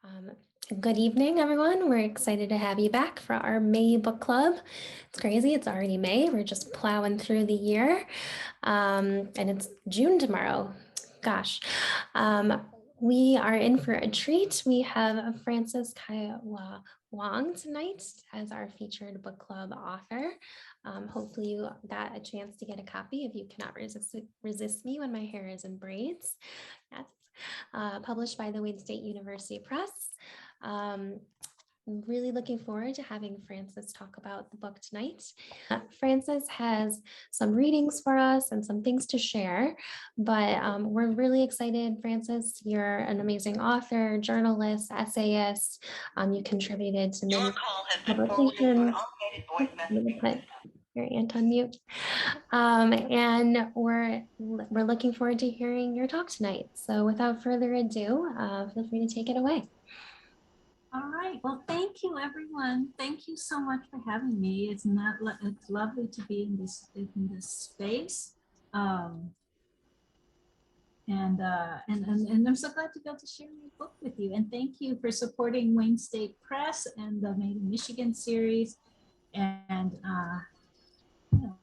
Um, Good evening, everyone. We're excited to have you back for our May book club. It's crazy. It's already May. We're just plowing through the year. And it's June tomorrow. Gosh. We are in for a treat. We have Frances Kai-Hwa Wang tonight as our featured book club author. Hopefully you got a chance to get a copy if you cannot resist me when my hair is in braids. Yes. Published by the Wayne State University Press. I'm really looking forward to having Frances talk about the book tonight. Frances has some readings for us and some things to share, but we're really excited. Frances, you're an amazing author, journalist, essayist. You contributed to many publications. I'm going to put your aunt on mute. And we're looking forward to hearing your talk tonight. So without further ado, feel free to take it away. All right. Well, thank you, everyone. Thank you so much for having me. It's lovely to be in this space. And I'm so glad to be able to share my book with you. And thank you for supporting Wayne State Press and the Made in Michigan series. And you know,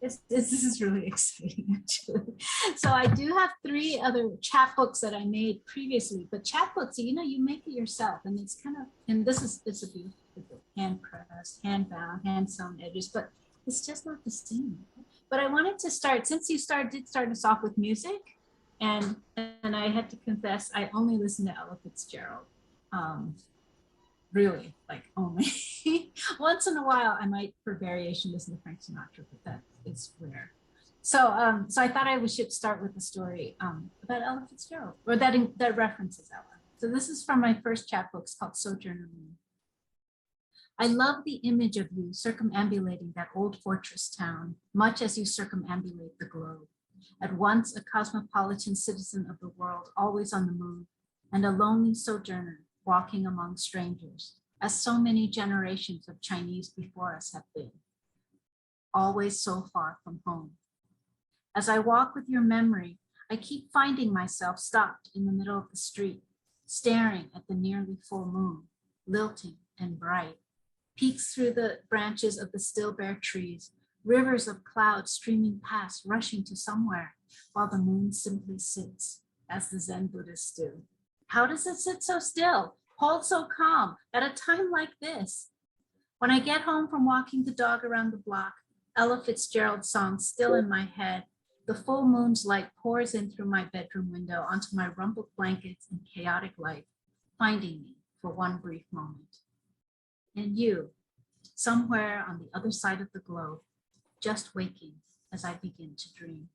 this is really exciting, actually. So I do have 3 other chapbooks that I made previously, but chapbooks, you make it yourself, and it's kind of, and it's a beautiful hand pressed, hand bound, hand sewn edges, but it's just not the same. But I wanted to start, since you did start us off with music, and I had to confess, I only listen to Ella Fitzgerald. Really, like only once in a while I might for variation listen to Frank Sinatra, but that is rare. So I thought I should start with the story about Ella Fitzgerald, or that references Ella. So this is from my first chapbook. It's called Sojourner Moon. I love the image of you circumambulating that old fortress town, much as you circumambulate the globe. At once a cosmopolitan citizen of the world, always on the move, and a lonely sojourner walking among strangers, as so many generations of Chinese before us have been, always so far from home. As I walk with your memory, I keep finding myself stopped in the middle of the street, staring at the nearly full moon, lilting and bright, peeks through the branches of the still bare trees, rivers of clouds streaming past, rushing to somewhere, while the moon simply sits, as the Zen Buddhists do. How does it sit so still, hold so calm at a time like this? When I get home from walking the dog around the block, Ella Fitzgerald's song still in my head, the full moon's light pours in through my bedroom window onto my rumpled blankets and chaotic life, finding me for one brief moment. And you, somewhere on the other side of the globe, just waking as I begin to dream.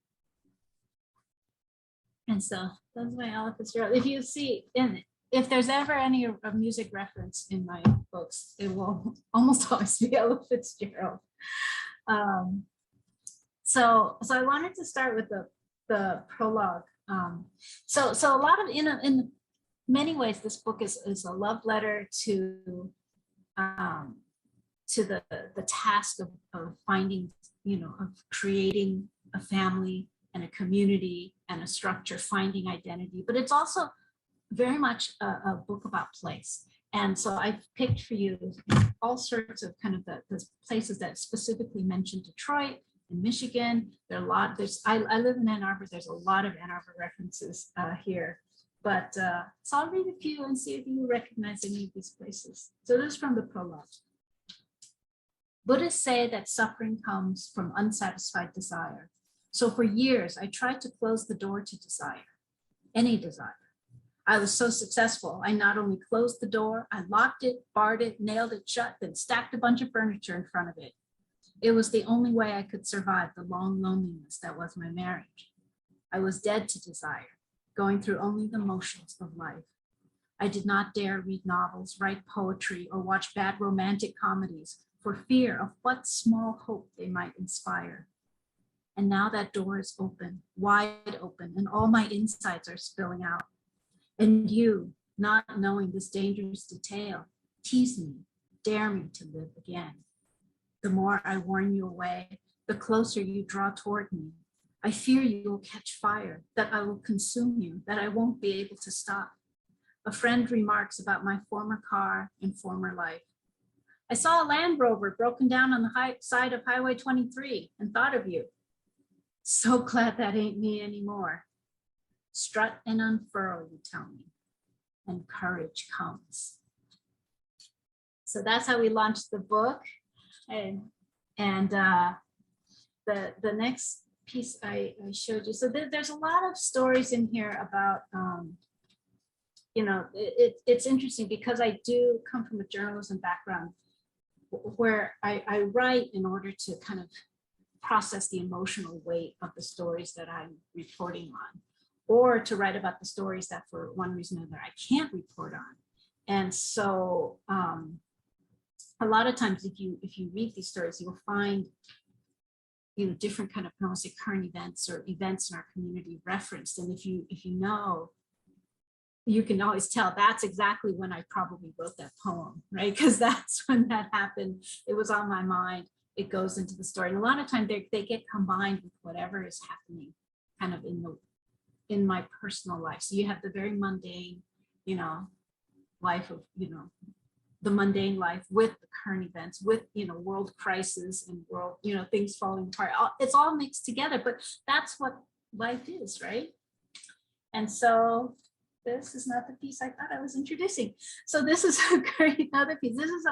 And so that's my Ella Fitzgerald. If you see, if there's ever any music reference in my books, it will almost always be Ella Fitzgerald. So I wanted to start with the prologue. So a lot of, in many ways, this book is a love letter to the task of finding, of creating a family and a community and a structure, finding identity, but it's also very much a book about place. And so I've picked for you all sorts of kind of the places that specifically mention Detroit and Michigan. There are a lot, I live in Ann Arbor, there's a lot of Ann Arbor references here. But so I'll read a few and see if you recognize any of these places. So this is from the prologue. Buddhists say that suffering comes from unsatisfied desire. So for years, I tried to close the door to desire, any desire. I was so successful. I not only closed the door, I locked it, barred it, nailed it shut, then stacked a bunch of furniture in front of it. It was the only way I could survive the long loneliness that was my marriage. I was dead to desire, going through only the motions of life. I did not dare read novels, write poetry, or watch bad romantic comedies for fear of what small hope they might inspire. And now that door is open, wide open, and all my insides are spilling out. And you, not knowing this dangerous detail, tease me, dare me to live again. The more I warn you away, the closer you draw toward me. I fear you will catch fire, that I will consume you, that I won't be able to stop. A friend remarks about my former car and former life. I saw a Land Rover broken down on the side of Highway 23 and thought of you. So glad that ain't me anymore. Strut and unfurl, you tell me, and courage comes. So that's how we launched the book. And the next piece I showed you. So there's a lot of stories in here about, you know, it's interesting because I do come from a journalism background where I write in order to kind of process the emotional weight of the stories that I'm reporting on, or to write about the stories that for one reason or another I can't report on. And so a lot of times if you read these stories, you'll find, you know, different kind of, I don't say current events or events in our community referenced. And if you know, you can always tell that's exactly when I probably wrote that poem, right? Because that's when that happened. It was on my mind. It goes into the story. And a lot of times they get combined with whatever is happening kind of in my personal life. So you have the very mundane, you know, life of, you know, the mundane life with the current events, with, you know, world crisis and world, you know, things falling apart. It's all mixed together, but that's what life is, right? And so this is not the piece I thought I was introducing. So this is a great another piece. This is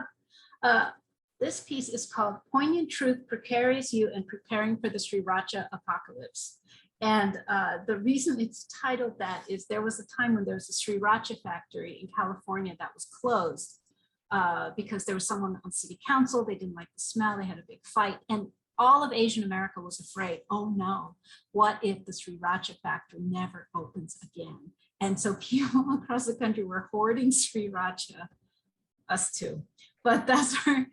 this piece is called Poignant Truth, Precarious You and Preparing for the Sriracha Apocalypse. And the reason it's titled that is there was a time when there was a Sriracha factory in California that was closed because there was someone on city council, they didn't like the smell, they had a big fight, and all of Asian America was afraid, oh no, what if the Sriracha factory never opens again? And so people across the country were hoarding Sriracha, us too, but that's where,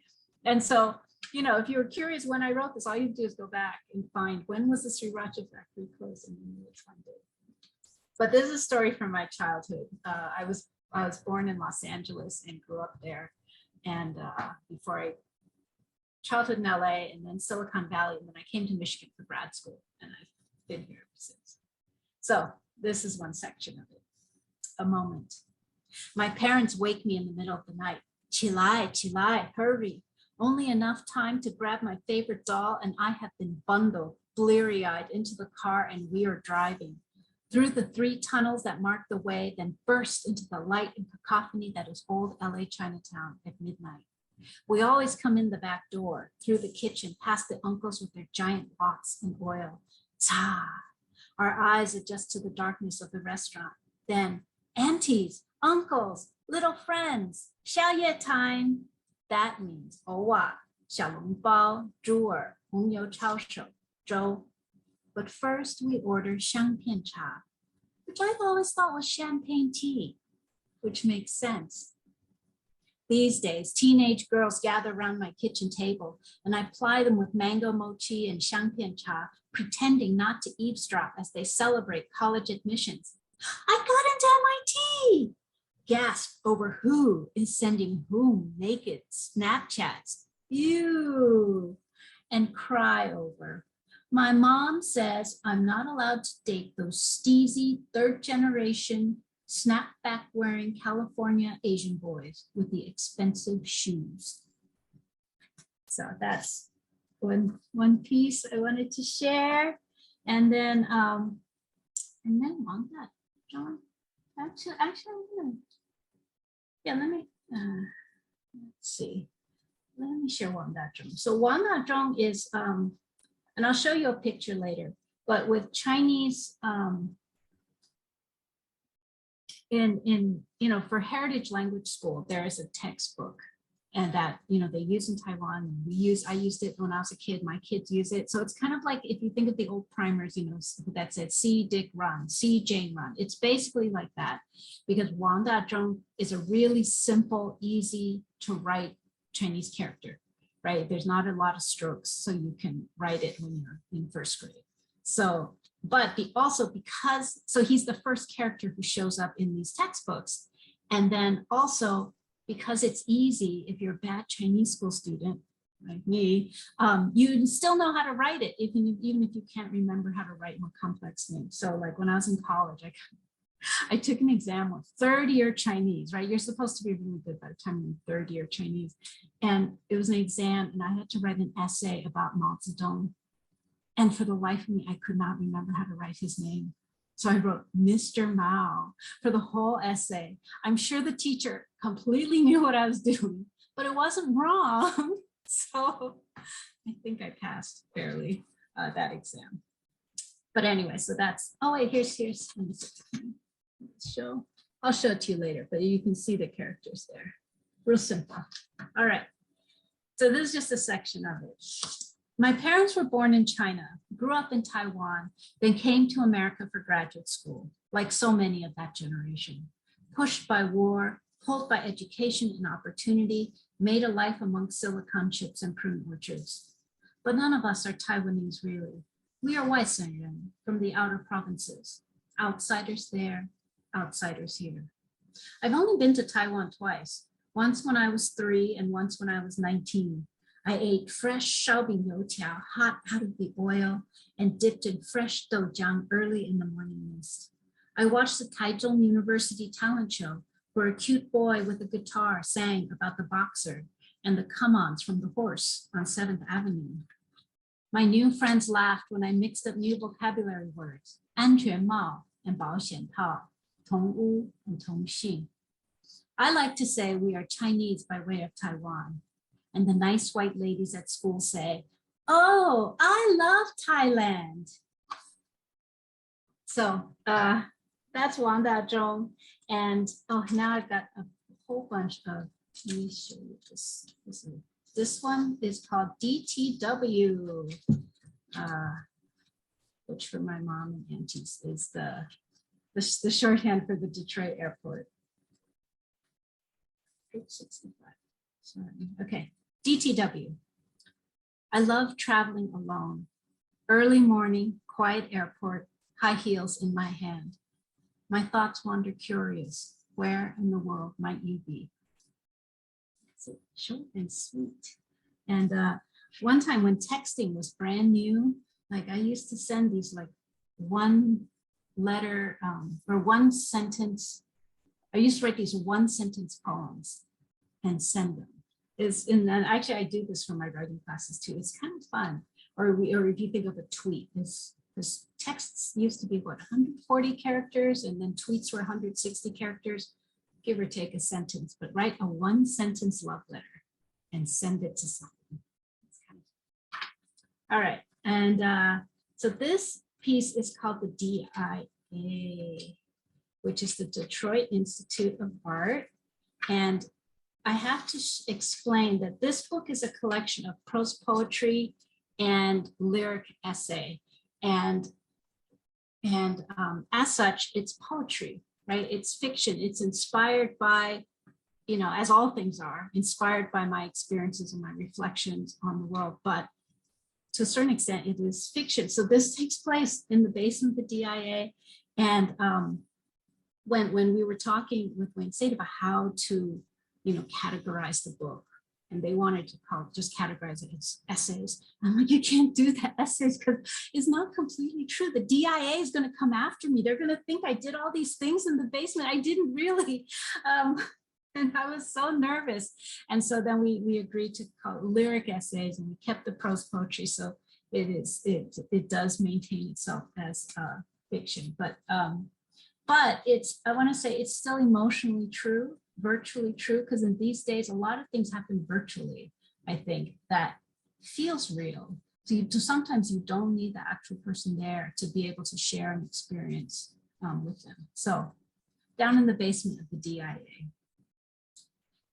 and so, you know, if you were curious when I wrote this, all you do is go back and find when was the Sriracha factory closed and you will find it. But this is a story from my childhood. I was born in Los Angeles and grew up there. And before childhood in LA and then Silicon Valley, and then I came to Michigan for grad school and I've been here ever since. So this is one section of it, a moment. My parents wake me in the middle of the night. Chilai, chilai, hurry. Only enough time to grab my favorite doll and I have been bundled, bleary-eyed into the car and we are driving through the 3 tunnels that mark the way, then burst into the light and cacophony that is old LA Chinatown at midnight. We always come in the back door, through the kitchen, past the uncles with their giant pots and oil. Ta! Our eyes adjust to the darkness of the restaurant. Then, aunties, uncles, little friends, 宵夜 time. That means 偶尔, 小笼包, 猪耳, 红油抄手, 粥. But first we order 香片茶, which I've always thought was champagne tea, which makes sense. These days, teenage girls gather around my kitchen table and I ply them with mango mochi and 香片茶, pretending not to eavesdrop as they celebrate college admissions. I got into MIT! Gasp over who is sending whom naked Snapchats. Ew! And cry over. My mom says I'm not allowed to date those steezy 3rd generation snapback wearing California Asian boys with the expensive shoes. So that's one piece I wanted to share. And then on that, John, actually, yeah, let me, let's see. Let me share Wang Dazhong. So Wang Dazhong is, and I'll show you a picture later, but with Chinese, in you know, for heritage language school, there is a textbook and that, you know, they use in Taiwan and I used it when I was a kid, my kids use it. So it's kind of like, if you think of the old primers, you know, that said, see Dick run, see Jane run. It's basically like that because Wang Dazhong is a really simple, easy to write Chinese character, right? There's not a lot of strokes, so you can write it when you're in 1st grade. So, but also because, so he's the first character who shows up in these textbooks. And then also because it's easy, if you're a bad Chinese school student, like me, you still know how to write it, even if you can't remember how to write more complex names. So like when I was in college, I took an exam of third year Chinese, right? You're supposed to be really good by the time you're in third year Chinese. And it was an exam and I had to write an essay about Mao Zedong. And for the life of me, I could not remember how to write his name. So I wrote Mr. Mao for the whole essay. I'm sure the teacher completely knew what I was doing, but it wasn't wrong. So I think I passed fairly that exam. But anyway, so that's, oh wait, here's, let me show. I'll show it to you later, but you can see the characters there. Real simple. All right. So this is just a section of it. My parents were born in China, grew up in Taiwan, then came to America for graduate school, like so many of that generation. Pushed by war, pulled by education and opportunity, made a life among silicon chips and prune orchards. But none of us are Taiwanese really. We are Waisenren from the outer provinces, outsiders there, outsiders here. I've only been to Taiwan twice, once when I was 3 and once when I was 19. I ate fresh shaobing youqiao hot out of the oil and dipped in fresh doujiang early in the morning mist. I watched the Taichung University talent show where a cute boy with a guitar sang about the boxer and the come-ons from the horse on 7th Avenue. My new friends laughed when I mixed up new vocabulary words, 安全帽 and 保险套, 同屋 and 同姓. I like to say we are Chinese by way of Taiwan. And the nice white ladies at school say, oh, I love Thailand. So that's Wang Dazhong. And oh, now I've got a whole bunch of, let me show you this. This one is called DTW, which for my mom and aunties is the shorthand for the Detroit airport. 65. Sorry. Okay. DTW. I love traveling alone. Early morning, quiet airport, high heels in my hand. My thoughts wander curious. Where in the world might you be? It's short and sweet. And one time when texting was brand new, like I used to send these like one letter or one sentence. I used to write these one sentence poems and send them. And actually I do this for my writing classes too. It's kind of fun. Or if you think of a tweet, this texts used to be what, 140 characters, and then tweets were 160 characters, give or take a sentence, but write a one sentence love letter and send it to someone. All right, and so this piece is called the DIA, which is the Detroit Institute of Art. And I have to explain that this book is a collection of prose poetry and lyric essay. And as such, it's poetry, right? It's fiction. It's inspired by, you know, as all things are, inspired by my experiences and my reflections on the world. But to a certain extent, it is fiction. So this takes place in the basement of the DIA. And when we were talking with Wayne State about how to, you know, categorize the book, and they wanted to just categorize it as essays. I'm like, you can't do that, essays, because it's not completely true. The DIA is going to come after me. They're going to think I did all these things in the basement. I didn't really. And I was so nervous. And so then we agreed to call it lyric essays, and we kept the prose poetry. So it does maintain itself as fiction. But it's, I want to say it's still emotionally true, virtually true, because in these days, a lot of things happen virtually, I think, that feels real. So sometimes you don't need the actual person there to be able to share an experience with them. So down in the basement of the DIA.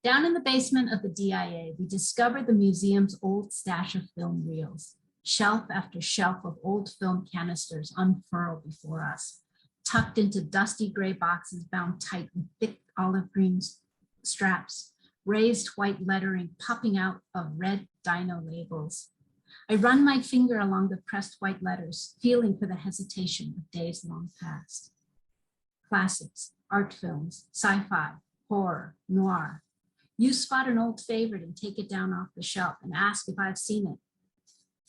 Down in the basement of the DIA, we discovered the museum's old stash of film reels. Shelf after shelf of old film canisters unfurled before us, tucked into dusty gray boxes bound tight with thick olive green straps, raised white lettering popping out of red dino labels. I run my finger along the pressed white letters, feeling for the hesitation of days long past. Classics, art films, sci-fi, horror, noir. You spot an old favorite and take it down off the shelf and ask if I've seen it.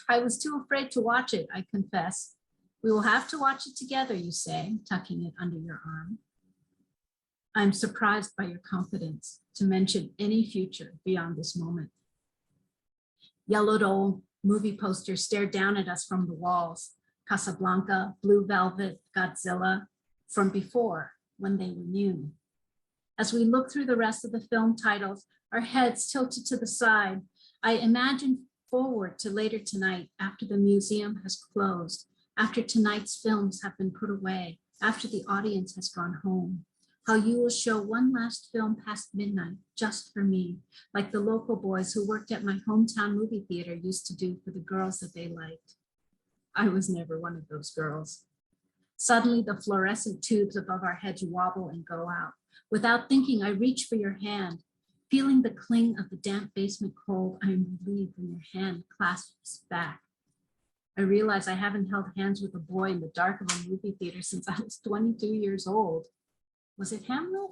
I was too afraid to watch it, I confess. We will have to watch it together, you say, tucking it under your arm. I'm surprised by your confidence to mention any future beyond this moment. Yellowed old movie posters stare down at us from the walls. Casablanca, Blue Velvet, Godzilla, from before, when they were new. As we look through the rest of the film titles, our heads tilted to the side, I imagine forward to later tonight, after the museum has closed, after tonight's films have been put away, after the audience has gone home. How you will show one last film past midnight just for me, like the local boys who worked at my hometown movie theater used to do for the girls that they liked. I was never one of those girls. Suddenly, the fluorescent tubes above our heads wobble and go out. Without thinking, I reach for your hand. Feeling the cling of the damp basement cold, I am relieved when your hand clasps back. I realize I haven't held hands with a boy in the dark of a movie theater since I was 22 years old. Was it Hamlet?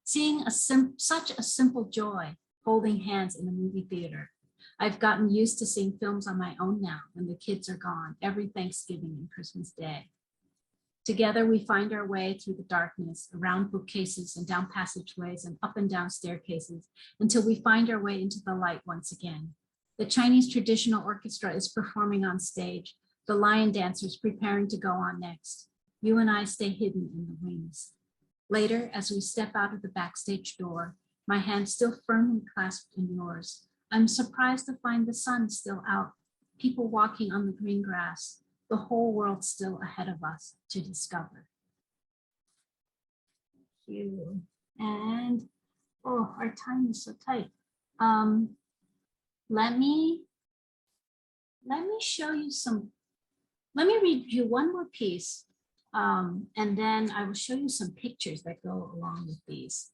Seeing such a simple joy, holding hands in a movie theater. I've gotten used to seeing films on my own now when the kids are gone, every Thanksgiving and Christmas Day. Together, we find our way through the darkness, around bookcases and down passageways and up and down staircases until we find our way into the light once again. The Chinese traditional orchestra is performing on stage, the lion dancers preparing to go on next. You and I stay hidden in the wings. Later, as we step out of the backstage door, my hand still firmly clasped in yours, I'm surprised to find the sun still out, people walking on the green grass, the whole world still ahead of us to discover. Thank you. And, oh, our time is so tight. Let me show you some, let me read you one more piece. And then I will show you some pictures that go along with these,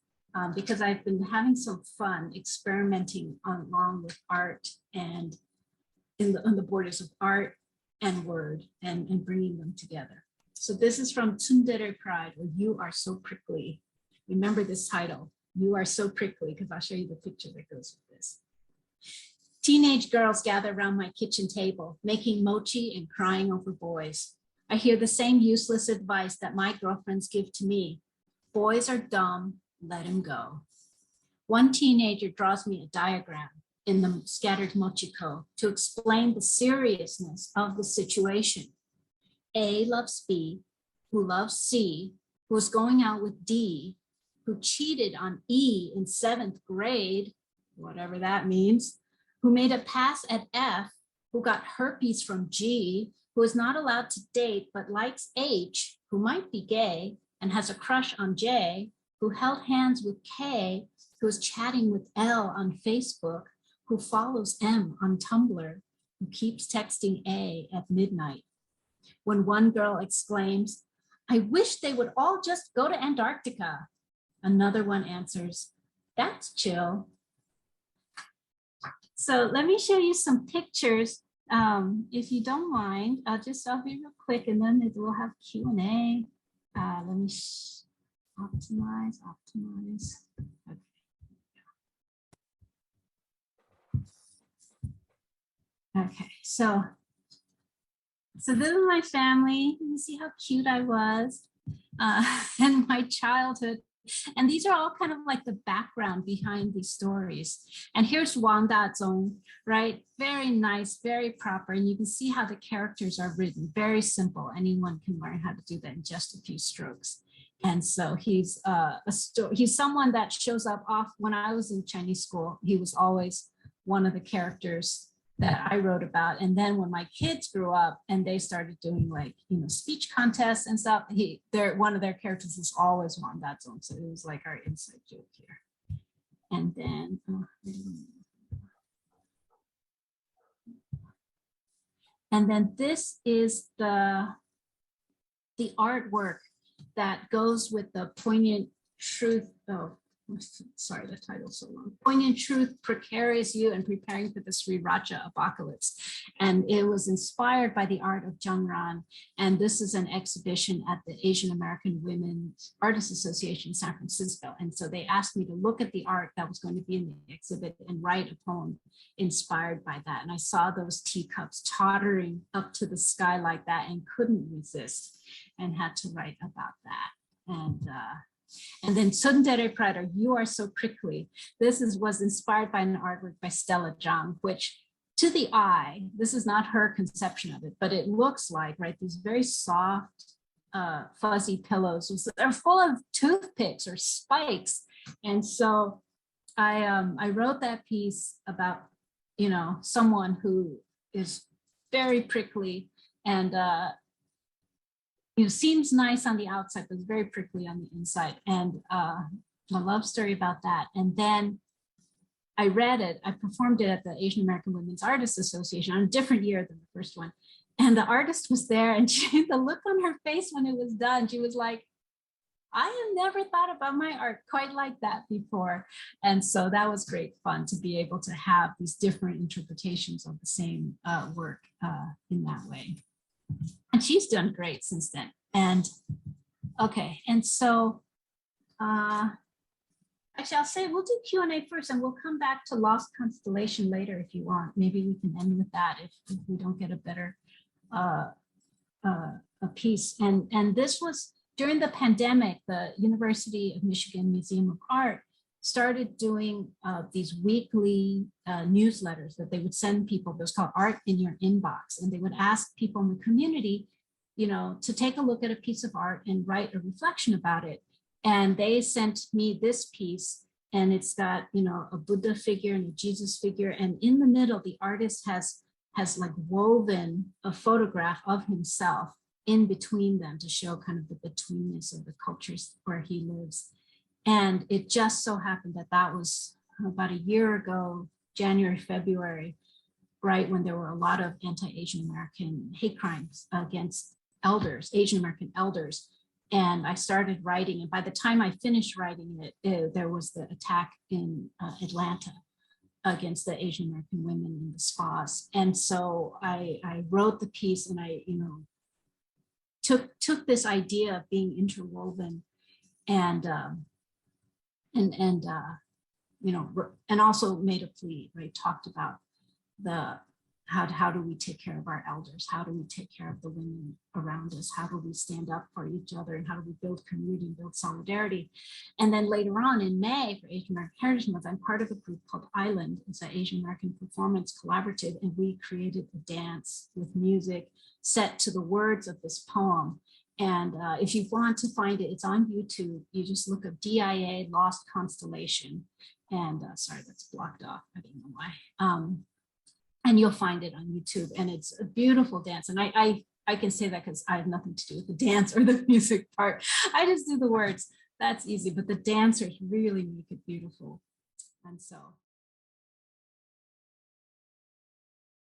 because I've been having some fun experimenting along with art and on the borders of art and word and bringing them together. So this is from Tsundere Pride, or You Are So Prickly. Remember this title, You Are So Prickly, because I'll show you the picture that goes with this. Teenage girls gather around my kitchen table, making mochi and crying over boys. I hear the same useless advice that my girlfriends give to me. Boys are dumb, let them go. One teenager draws me a diagram in the scattered mochiko to explain the seriousness of the situation. A loves B, who loves C, who is going out with D, who cheated on E in 7th grade, whatever that means, who made a pass at F, who got herpes from G, who is not allowed to date but likes H, who might be gay and has a crush on J, who held hands with K, who is chatting with L on Facebook, who follows M on Tumblr, who keeps texting A at midnight. When one girl exclaims, I wish they would all just go to Antarctica. Another one answers, that's chill. So let me show you some pictures. If you don't mind, I'll be real quick and then we'll have Q&A. Let me optimize. Okay. Okay, so this is my family. You see how cute I was, and my childhood. And these are all kind of like the background behind these stories. And here's Wang Dazong, right? Very nice, very proper. And you can see how the characters are written, very simple. Anyone can learn how to do that in just a few strokes. And so he's he's someone that shows up off. When I was in Chinese school, he was always one of the characters that I wrote about. And then when my kids grew up and they started doing like, speech contests and stuff, one of their characters was always Wang Dazong. So it was like our inside joke here. And then, this is the artwork that goes with the poignant truth. Oh, sorry, the title's so long. Poignant Truth, Precarious You, and Preparing for the Sriracha Apocalypse. And it was inspired by the art of Jung Ran. And this is an exhibition at the Asian American Women's Artists Association in San Francisco. And so they asked me to look at the art that was going to be in the exhibit and write a poem inspired by that. And I saw those teacups tottering up to the sky like that and couldn't resist and had to write about that. And then Tsundere Prada, You Are So Prickly. Was inspired by an artwork by Stella Zhang, which to the eye, this is not her conception of it, but it looks like, right, these very soft, fuzzy pillows. They're full of toothpicks or spikes. And so I wrote that piece about, you know, someone who is very prickly and you know, seems nice on the outside, but is very prickly on the inside. And a love story about that. And then I read it, I performed it at the Asian American Women's Artists Association on a different year than the first one. And the artist was there and the look on her face when it was done, she was like, I have never thought about my art quite like that before. And so that was great fun to be able to have these different interpretations of the same work in that way. And she's done great since then. And okay, and so actually I'll say we'll do Q&A first and we'll come back to Lost Constellation later if you want. Maybe we can end with that if we don't get a better a piece. And this was during the pandemic, the University of Michigan Museum of Art started doing these weekly newsletters that they would send people. It was called Art in Your Inbox. And they would ask people in the community, you know, to take a look at a piece of art and write a reflection about it. And they sent me this piece and it's got, you know, a Buddha figure and a Jesus figure. And in the middle, the artist has like woven a photograph of himself in between them to show kind of the betweenness of the cultures where he lives. And it just so happened that that was about a year ago, January, February, right when there were a lot of anti-Asian American hate crimes against elders, Asian American elders. And I started writing, and by the time I finished writing it, there was the attack in Atlanta against the Asian American women in the spas. And so I wrote the piece and I, you know, took this idea of being interwoven and you know, and also made a plea, right? Talked about the how do we take care of our elders? How do we take care of the women around us? How do we stand up for each other? And how do we build community and build solidarity? And then later on in May for Asian American Heritage Month, I'm part of a group called Island. It's an Asian American Performance Collaborative, and we created a dance with music set to the words of this poem. And if you want to find it, it's on YouTube. You just look up DIA Lost Constellation. And sorry, that's blocked off. I don't know why. And you'll find it on YouTube. And it's a beautiful dance. And I can say that because I have nothing to do with the dance or the music part. I just do the words. That's easy. But the dancers really make it beautiful. And so